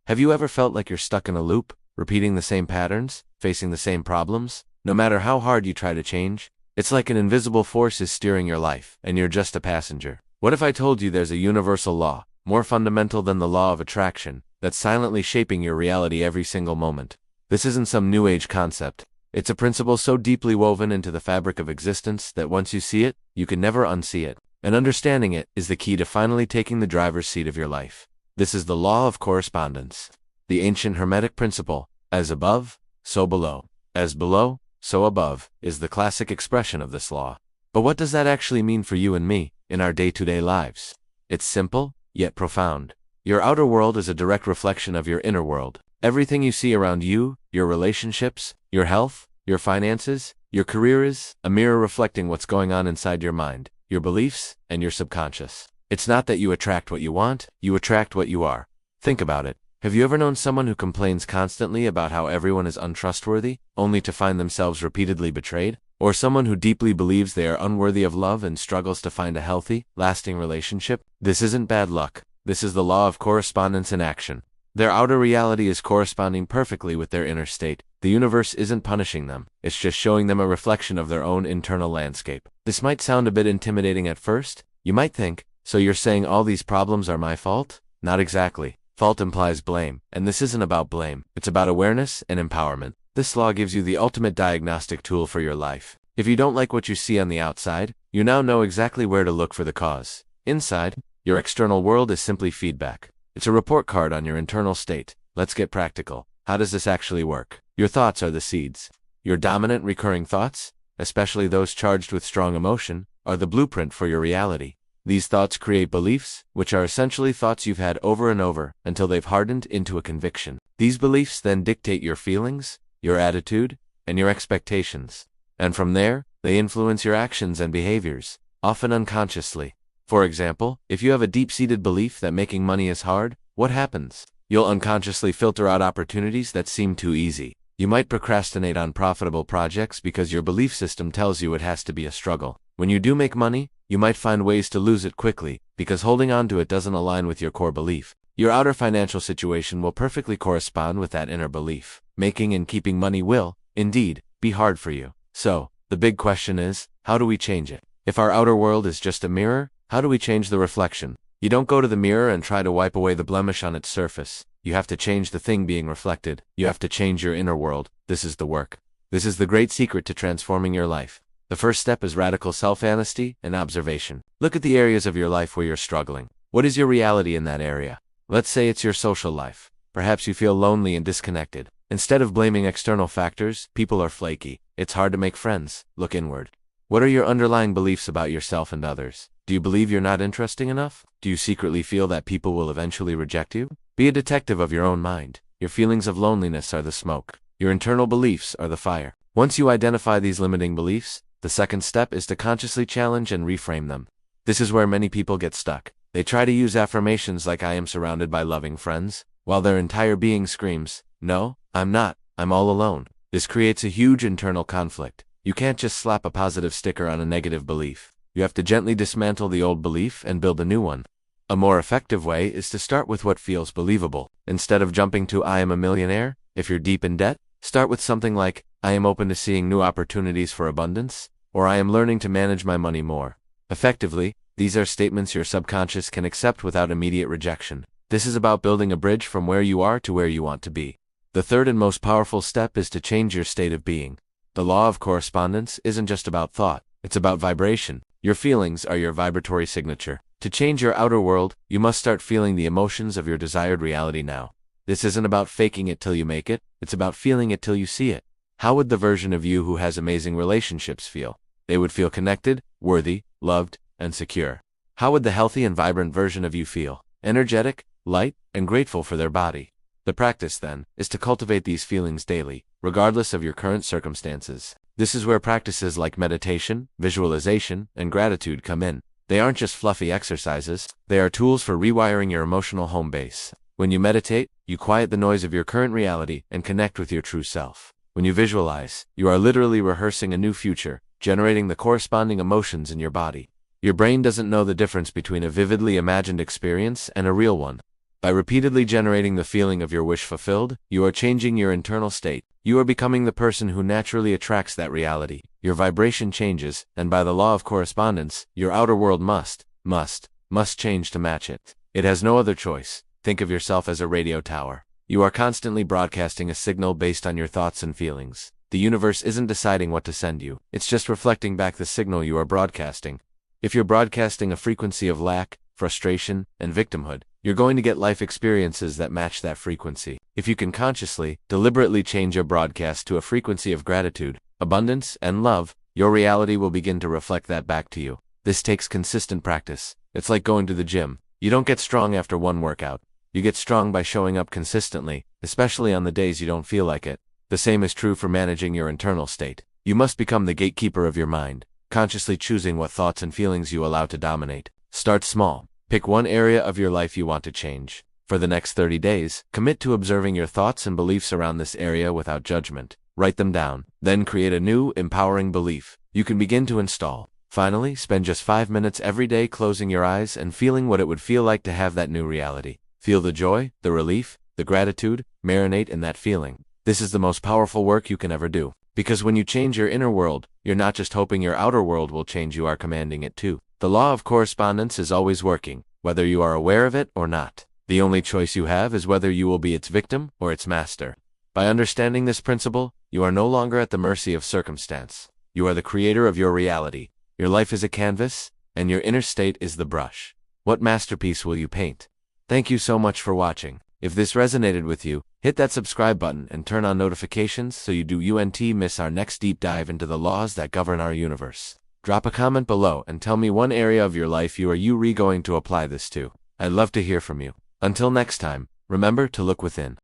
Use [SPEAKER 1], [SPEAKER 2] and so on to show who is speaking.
[SPEAKER 1] Have you ever felt like you're stuck in a loop, repeating the same patterns, facing the same problems? No matter how hard you try to change, it's like an invisible force is steering your life, and you're just a passenger. What if I told you there's a universal law, more fundamental than the law of attraction, that's silently shaping your reality every single moment? This isn't some new age concept. It's a principle so deeply woven into the fabric of existence that once you see it, you can never unsee it. And understanding it is the key to finally taking the driver's seat of your life. This is the law of correspondence. The ancient Hermetic principle, as above, so below. As below, so above, is the classic expression of this law. But what does that actually mean for you and me, in our day-to-day lives? It's simple, yet profound. Your outer world is a direct reflection of your inner world. Everything you see around you, your relationships, your health, your finances, your career is a mirror reflecting what's going on inside your mind, your beliefs, and your subconscious. It's not that you attract what you want, you attract what you are. Think about it. Have you ever known someone who complains constantly about how everyone is untrustworthy, only to find themselves repeatedly betrayed? Or someone who deeply believes they are unworthy of love and struggles to find a healthy, lasting relationship? This isn't bad luck. This is the law of correspondence in action. Their outer reality is corresponding perfectly with their inner state. The universe isn't punishing them, it's just showing them a reflection of their own internal landscape. This might sound a bit intimidating at first. You might think, so you're saying all these problems are my fault? Not exactly. Fault implies blame, and this isn't about blame. It's about awareness and empowerment. This law gives you the ultimate diagnostic tool for your life. If you don't like what you see on the outside, you now know exactly where to look for the cause. Inside, your external world is simply feedback. It's a report card on your internal state. Let's get practical. How does this actually work? Your thoughts are the seeds. Your dominant recurring thoughts, especially those charged with strong emotion, are the blueprint for your reality. These thoughts create beliefs, which are essentially thoughts you've had over and over until they've hardened into a conviction. These beliefs then dictate your feelings, your attitude, and your expectations. And from there, they influence your actions and behaviors, often unconsciously. For example, if you have a deep-seated belief that making money is hard, what happens? You'll unconsciously filter out opportunities that seem too easy. You might procrastinate on profitable projects because your belief system tells you it has to be a struggle. When you do make money, you might find ways to lose it quickly because holding on to it doesn't align with your core belief. Your outer financial situation will perfectly correspond with that inner belief. Making and keeping money will, indeed, be hard for you. So, the big question is, how do we change it? If our outer world is just a mirror, how do we change the reflection? You don't go to the mirror and try to wipe away the blemish on its surface. You have to change the thing being reflected. You have to change your inner world. This is the work. This is the great secret to transforming your life. The first step is radical self-honesty and observation. Look at the areas of your life where you're struggling. What is your reality in that area? Let's say it's your social life. Perhaps you feel lonely and disconnected. Instead of blaming external factors, people are flaky. It's hard to make friends. Look inward. What are your underlying beliefs about yourself and others? Do you believe you're not interesting enough? Do you secretly feel that people will eventually reject you? Be a detective of your own mind. Your feelings of loneliness are the smoke. Your internal beliefs are the fire. Once you identify these limiting beliefs, the second step is to consciously challenge and reframe them. This is where many people get stuck. They try to use affirmations like "I am surrounded by loving friends," while their entire being screams, "No, I'm not. I'm all alone." This creates a huge internal conflict. You can't just slap a positive sticker on a negative belief. You have to gently dismantle the old belief and build a new one. A more effective way is to start with what feels believable. Instead of jumping to "I am a millionaire," if you're deep in debt, start with something like "I am open to seeing new opportunities for abundance," or "I am learning to manage my money more." Effectively, these are statements your subconscious can accept without immediate rejection. This is about building a bridge from where you are to where you want to be. The third and most powerful step is to change your state of being. The law of correspondence isn't just about thought, it's about vibration. Your feelings are your vibratory signature. To change your outer world, you must start feeling the emotions of your desired reality now. This isn't about faking it till you make it, it's about feeling it till you see it. How would the version of you who has amazing relationships feel? They would feel connected, worthy, loved, and secure. How would the healthy and vibrant version of you feel? Energetic, light, and grateful for their body. The practice, then, is to cultivate these feelings daily, regardless of your current circumstances. This is where practices like meditation, visualization, and gratitude come in. They aren't just fluffy exercises, they are tools for rewiring your emotional home base. When you meditate, you quiet the noise of your current reality and connect with your true self. When you visualize, you are literally rehearsing a new future, generating the corresponding emotions in your body. Your brain doesn't know the difference between a vividly imagined experience and a real one. By repeatedly generating the feeling of your wish fulfilled, you are changing your internal state. You are becoming the person who naturally attracts that reality. Your vibration changes, and by the law of correspondence, your outer world must change to match it. It has no other choice. Think of yourself as a radio tower. You are constantly broadcasting a signal based on your thoughts and feelings. The universe isn't deciding what to send you. It's just reflecting back the signal you are broadcasting. If you're broadcasting a frequency of lack, frustration, and victimhood, you're going to get life experiences that match that frequency. If you can consciously, deliberately change your broadcast to a frequency of gratitude, abundance, and love, your reality will begin to reflect that back to you. This takes consistent practice. It's like going to the gym. You don't get strong after one workout. You get strong by showing up consistently, especially on the days you don't feel like it. The same is true for managing your internal state. You must become the gatekeeper of your mind, consciously choosing what thoughts and feelings you allow to dominate. Start small. Pick one area of your life you want to change. For the next 30 days, commit to observing your thoughts and beliefs around this area without judgment. Write them down. Then create a new, empowering belief you can begin to install. Finally, spend just 5 minutes every day closing your eyes and feeling what it would feel like to have that new reality. Feel the joy, the relief, the gratitude, marinate in that feeling. This is the most powerful work you can ever do. Because when you change your inner world, you're not just hoping your outer world will change, you are commanding it too. The law of correspondence is always working, whether you are aware of it or not. The only choice you have is whether you will be its victim or its master. By understanding this principle, you are no longer at the mercy of circumstance. You are the creator of your reality. Your life is a canvas, and your inner state is the brush. What masterpiece will you paint? Thank you so much for watching. If this resonated with you, hit that subscribe button and turn on notifications so you don't miss our next deep dive into the laws that govern our universe. Drop a comment below and tell me one area of your life you are going to apply this to. I'd love to hear from you. Until next time, remember to look within.